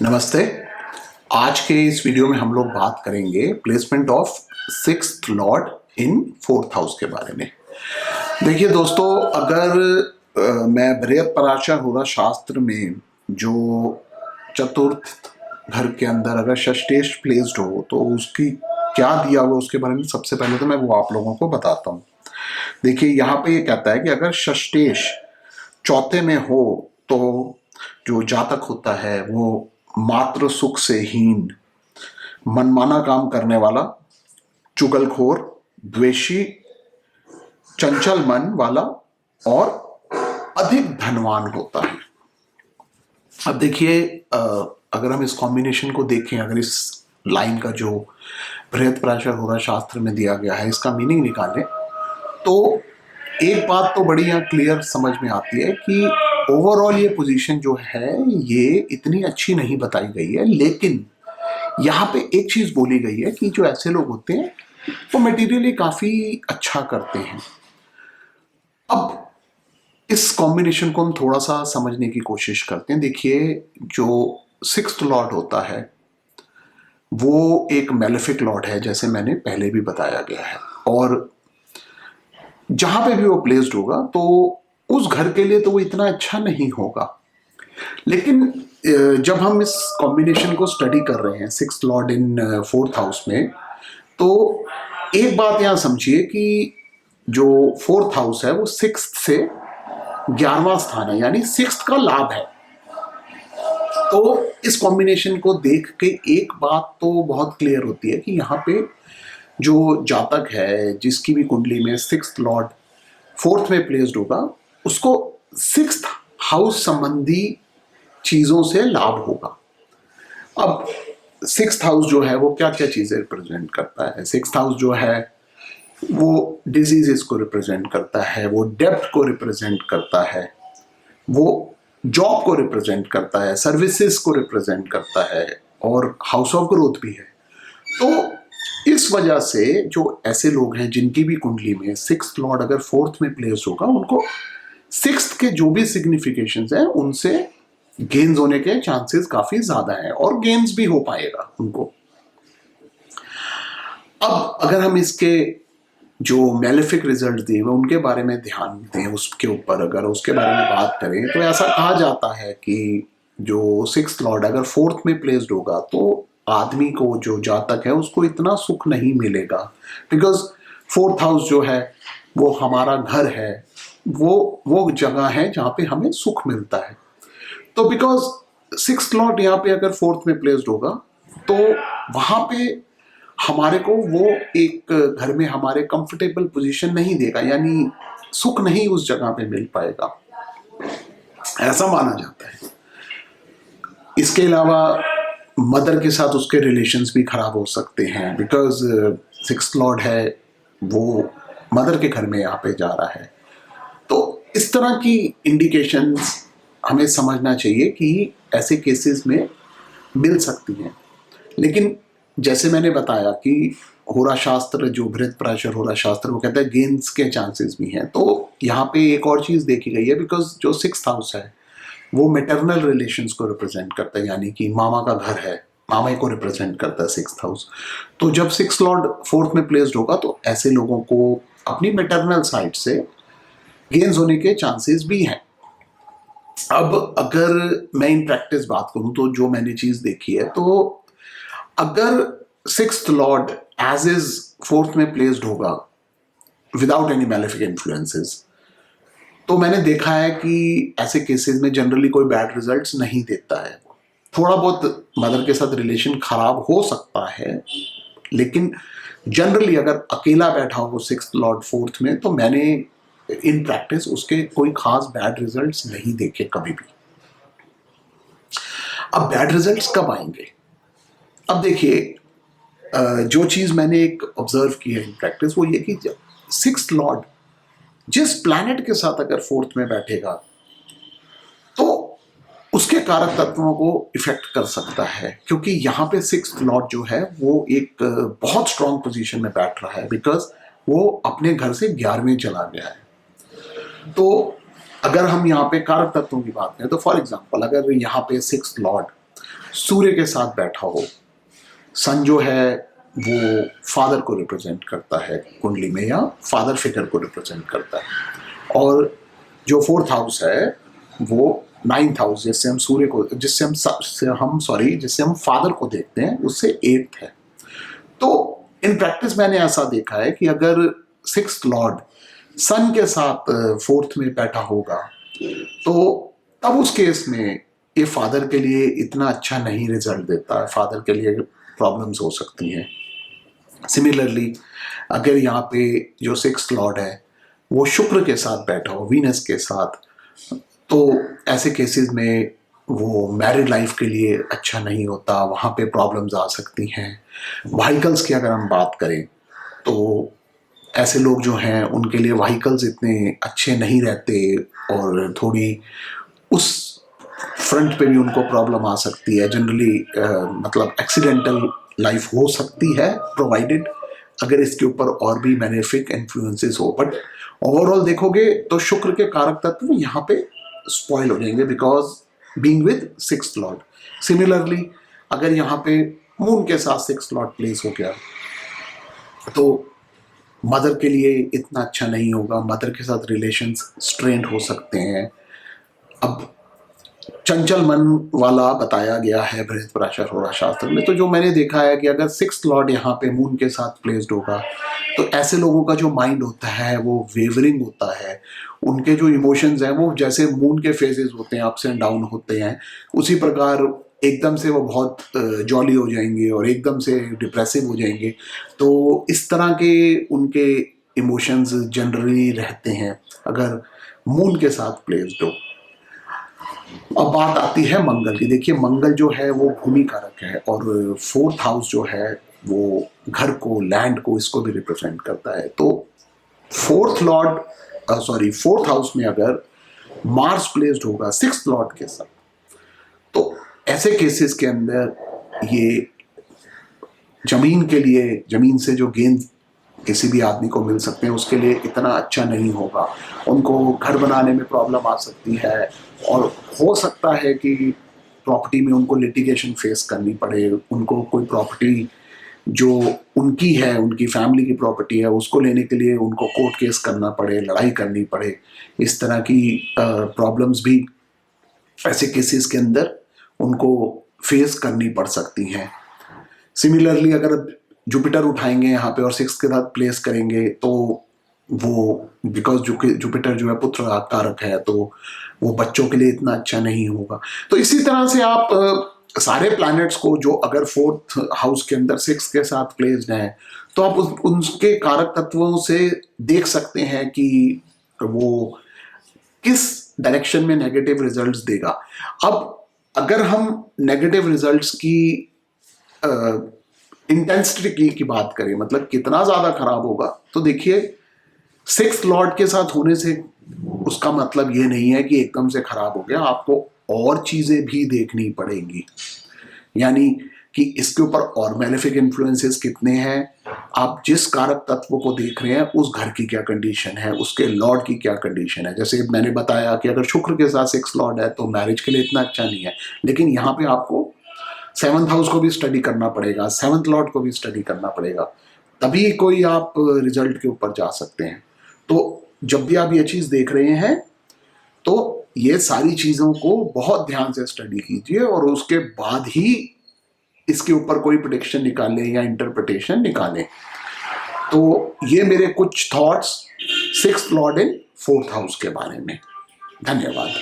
नमस्ते। आज के इस वीडियो में हम लोग बात करेंगे placement of sixth Lord in fourth house के बारे में। देखिए दोस्तों, अगर मैं बृहत पराशर होरा शास्त्र में जो चतुर्थ घर के अंदर अगर षष्ठेश प्लेस्ड हो तो उसकी क्या दिया हुआ उसके बारे में सबसे पहले तो मैं वो आप लोगों को बताता हूँ। देखिए यहाँ पे ये कहता है कि अगर षष्ठेश चौथे में हो तो जो जातक होता है वो मात्र सुख से हीन, मनमाना काम करने वाला, चुगलखोर, द्वेषी, चंचल मन वाला और अधिक धनवान होता है। अब देखिए, अगर हम इस कॉम्बिनेशन को देखें, अगर इस लाइन का जो बृहत पराशर होरा शास्त्र में दिया गया है इसका मीनिंग निकालें तो एक बात तो बड़ी यहाँ क्लियर समझ में आती है कि ओवरऑल ये पोजीशन जो है ये इतनी अच्छी नहीं बताई गई है, लेकिन यहाँ पे एक चीज बोली गई है कि जो ऐसे लोग होते हैं वो मटेरियली काफी अच्छा करते हैं। अब इस कॉम्बिनेशन को हम थोड़ा सा समझने की कोशिश करते हैं। देखिए, जो सिक्स्थ लॉर्ड होता है वो एक मेलेफिक लॉर्ड है, जैसे मैंने पहले भी बताया गया है, और जहां पे भी वो प्लेस्ड होगा तो उस घर के लिए तो वो इतना अच्छा नहीं होगा। लेकिन जब हम इस कॉम्बिनेशन को स्टडी कर रहे हैं sixth Lord in fourth house में, तो एक बात यहां समझिए कि जो फोर्थ हाउस है वो सिक्स्थ से 11वां स्थान है, यानी सिक्स्थ का लाभ है। तो इस कॉम्बिनेशन को देख के एक बात तो बहुत क्लियर होती है कि यहाँ पे जो जातक है जिसकी भी कुंडली में सिक्स्थ लॉर्ड फोर्थ में प्लेस्ड होगा उसको सिक्स्थ हाउस संबंधी चीजों से लाभ होगा। अब सिक्स्थ हाउस जो है वो क्या क्या चीजें रिप्रेजेंट करता है? सिक्स्थ हाउस जो है वो डिजीजेस को रिप्रेजेंट करता है, वो डेब्ट को रिप्रेजेंट करता है, वो जॉब को रिप्रेजेंट करता है, सर्विसेज को रिप्रेजेंट करता है, और हाउस ऑफ ग्रोथ भी है। तो इस वजह से जो ऐसे लोग हैं जिनकी भी कुंडली में सिक्स्थ लॉर्ड अगर फोर्थ में प्लेस होगा उनको सिक्स्थ के जो भी सिग्निफिकेशंस हैं उनसे गेन्स होने के चांसेस काफी ज्यादा हैं, और गेन्स भी हो पाएगा उनको। अब अगर हम इसके जो मेलेफिक रिजल्ट दिए हुए उनके बारे में ध्यान दें, उसके ऊपर अगर उसके बारे में बात करें तो ऐसा कहा जाता है कि जो सिक्स्थ लॉर्ड अगर फोर्थ में प्लेस्ड होगा तो आदमी को, जो जातक है, उसको इतना सुख नहीं मिलेगा, बिकॉज फोर्थ हाउस जो है वो हमारा घर है, वो जगह है जहाँ पे हमें सुख मिलता है। तो बिकॉज सिक्स्थ लॉर्ड यहाँ पे अगर फोर्थ में प्लेस्ड होगा तो वहां पे हमारे को वो एक घर में हमारे कंफर्टेबल पोजीशन नहीं देगा, यानी सुख नहीं उस जगह पे मिल पाएगा, ऐसा माना जाता है। इसके अलावा मदर के साथ उसके रिलेशंस भी खराब हो सकते हैं, बिकॉज सिक्स्थ लॉर्ड है वो मदर के घर में यहाँ पे जा रहा है। तो इस तरह की इंडिकेशंस हमें समझना चाहिए कि ऐसे केसेस में मिल सकती हैं। लेकिन जैसे मैंने बताया कि होरा शास्त्र, जो बृहत पराशर होरा शास्त्र, वो कहता है गेन्स के चांसेस भी हैं। तो यहाँ पे एक और चीज देखी गई है, बिकॉज जो सिक्स्थ हाउस है वो मैटरनल रिलेशंस को रिप्रेजेंट करता है, यानी कि मामा का घर है, मामा को रिप्रेजेंट करता है सिक्स्थ हाउस। तो जब सिक्स्थ लॉर्ड फोर्थ में प्लेस्ड होगा तो ऐसे लोगों को अपनी मैटरनल साइड से गेन्स होने के चांसेस भी हैं। अब अगर मैं इन प्रैक्टिस बात करूं तो जो मैंने चीज देखी है, तो अगर sixth lord as is fourth में प्लेस्ड होगा विदाउट एनी मैलेफिक इन्फ्लुएंसेस, तो मैंने देखा है कि ऐसे केसेस में जनरली कोई बैड रिजल्ट्स नहीं देता है। थोड़ा बहुत मदर के साथ रिलेशन खराब हो सकता है, लेकिन जनरली अगर अकेला बैठा हो सिक्स्थ लॉर्ड फोर्थ में तो मैंने इन प्रैक्टिस उसके कोई खास बैड रिजल्ट्स नहीं देखे कभी भी। अब बैड रिजल्ट्स कब आएंगे? अब देखिए, जो चीज मैंने एक ऑब्जर्व की है इन प्रैक्टिस वो ये कि सिक्स्थ लॉर्ड जिस प्लैनेट के साथ अगर फोर्थ में बैठेगा तो उसके कारक तत्वों को इफेक्ट कर सकता है, क्योंकि यहाँ पे सिक्स्थ लॉर्ड जो है वो एक बहुत स्ट्रांग पोजीशन में बैठ रहा है, बिकॉज वो अपने घर से 11वें चला गया है। तो अगर हम यहाँ पे कारक तत्वों की बात करें तो फॉर एग्जांपल अगर यहाँ पे सिक्स्थ लॉर्ड सूर्य के साथ बैठा हो, सन जो है वो फादर को रिप्रेजेंट करता है कुंडली में, या फादर फिगर को रिप्रेजेंट करता है, और जो 4th हाउस है वो 9th हाउस, जिससे हम सूर्य को, जिससे हम फादर को देखते हैं, उससे 8th है। तो इन प्रैक्टिस मैंने ऐसा देखा है कि अगर 6th लॉर्ड सन के साथ 4th में बैठा होगा तो तब उस केस में ये फादर के लिए इतना अच्छा नहीं रिजल्ट देता है, फादर के लिए प्रॉब्लम्स हो सकती हैं। सिमिलरली अगर यहाँ पे जो 6th लॉर्ड है वो शुक्र के साथ बैठा हो, वीनस के साथ, तो ऐसे केसेस में वो मैरिड लाइफ के लिए अच्छा नहीं होता, वहाँ पे प्रॉब्लम्स आ सकती हैं। व्हीकल्स की अगर हम बात करें तो ऐसे लोग जो हैं उनके लिए व्हीकल्स इतने अच्छे नहीं रहते, और थोड़ी उस फ्रंट पे भी उनको प्रॉब्लम आ सकती है। जनरली मतलब एक्सीडेंटल लाइफ हो सकती है, प्रोवाइडेड अगर इसके ऊपर और भी बेनिफिक इन्फ्लुएंसेस हो। बट ओवरऑल देखोगे तो शुक्र के कारक तत्व यहाँ पे स्पॉइल हो जाएंगे because being with 6th Lord. Similarly अगर यहाँ पे मून के साथ 6th लॉर्ड प्लेस हो गया तो मदर के लिए इतना अच्छा नहीं होगा, मदर के साथ रिलेशंस स्ट्रेंड हो सकते हैं। अब चंचल मन वाला बताया गया है बृहस्पति होरा शास्त्र में, तो जो मैंने देखा है कि अगर 6th लॉर्ड यहाँ पे मून के साथ प्लेस्ड होगा तो ऐसे लोगों का जो माइंड होता है वो वेवरिंग होता है, उनके जो इमोशंस हैं वो जैसे मून के फेजेस होते हैं, अप्स एंड डाउन होते हैं, उसी प्रकार एकदम से वो बहुत जॉली हो जाएंगे और एकदम से डिप्रेसिव हो जाएंगे। तो इस तरह के उनके इमोशंस जनरली रहते हैं अगर मून के साथ प्लेस्ड हो। अब बात आती है मंगल की। देखिए मंगल जो है वो भूमि कारक है, और 4th हाउस जो है वो घर को, लैंड को, इसको भी रिप्रेजेंट करता है। तो 4th हाउस में अगर मार्स प्लेस्ड होगा 6th लॉर्ड के साथ, तो ऐसे केसेस के अंदर ये जमीन के लिए, जमीन से जो गेंद किसी भी आदमी को मिल सकते हैं उसके लिए इतना अच्छा नहीं होगा। उनको घर बनाने में प्रॉब्लम आ सकती है, और हो सकता है कि प्रॉपर्टी में उनको लिटिगेशन फेस करनी पड़े, उनको कोई प्रॉपर्टी जो उनकी है, उनकी फैमिली की प्रॉपर्टी है, उसको लेने के लिए उनको कोर्ट केस करना पड़े, लड़ाई करनी पड़े। इस तरह की प्रॉब्लम्स भी ऐसे केसेस के अंदर उनको फेस करनी पड़ सकती हैं। सिमिलरली अगर जुपिटर उठाएंगे यहाँ पे और 6th के साथ प्लेस करेंगे तो वो, बिकॉज जुपिटर जो है पुत्र कारक है, तो वो बच्चों के लिए इतना अच्छा नहीं होगा। तो इसी तरह से आप सारे प्लैनेट्स को जो अगर 4th हाउस के अंदर 6th के साथ प्लेस्ड हैं तो आप उनके कारक तत्वों से देख सकते हैं कि वो किस डायरेक्शन में नेगेटिव रिजल्ट्स देगा। अब अगर हम नेगेटिव रिजल्ट्स की इंटेंसिटी की बात करें, मतलब कितना ज्यादा खराब होगा, तो देखिए 6th लॉर्ड के साथ होने से उसका मतलब ये नहीं है कि एकदम से खराब हो गया, आपको और चीजें भी देखनी पड़ेंगी। यानी कि इसके ऊपर और मैलेफिक इन्फ्लुएंसेस कितने हैं, आप जिस कारक तत्व को देख रहे हैं उस घर की क्या कंडीशन है, उसके लॉर्ड की क्या कंडीशन है। जैसे मैंने बताया कि अगर शुक्र के साथ 6th लॉर्ड है तो मैरिज के लिए इतना अच्छा नहीं है, लेकिन यहाँ पे आपको 7th हाउस को भी स्टडी करना पड़ेगा, 7th लॉर्ड को भी स्टडी करना पड़ेगा, तभी कोई आप रिजल्ट के ऊपर जा सकते हैं। तो जब भी आप ये चीज देख रहे हैं तो ये सारी चीजों को बहुत ध्यान से स्टडी कीजिए, और उसके बाद ही इसके ऊपर कोई प्रेडिक्शन निकालें या इंटरप्रिटेशन निकालें। तो ये मेरे कुछ थॉट्स 6th लॉर्ड इन 4th हाउस के बारे में। धन्यवाद।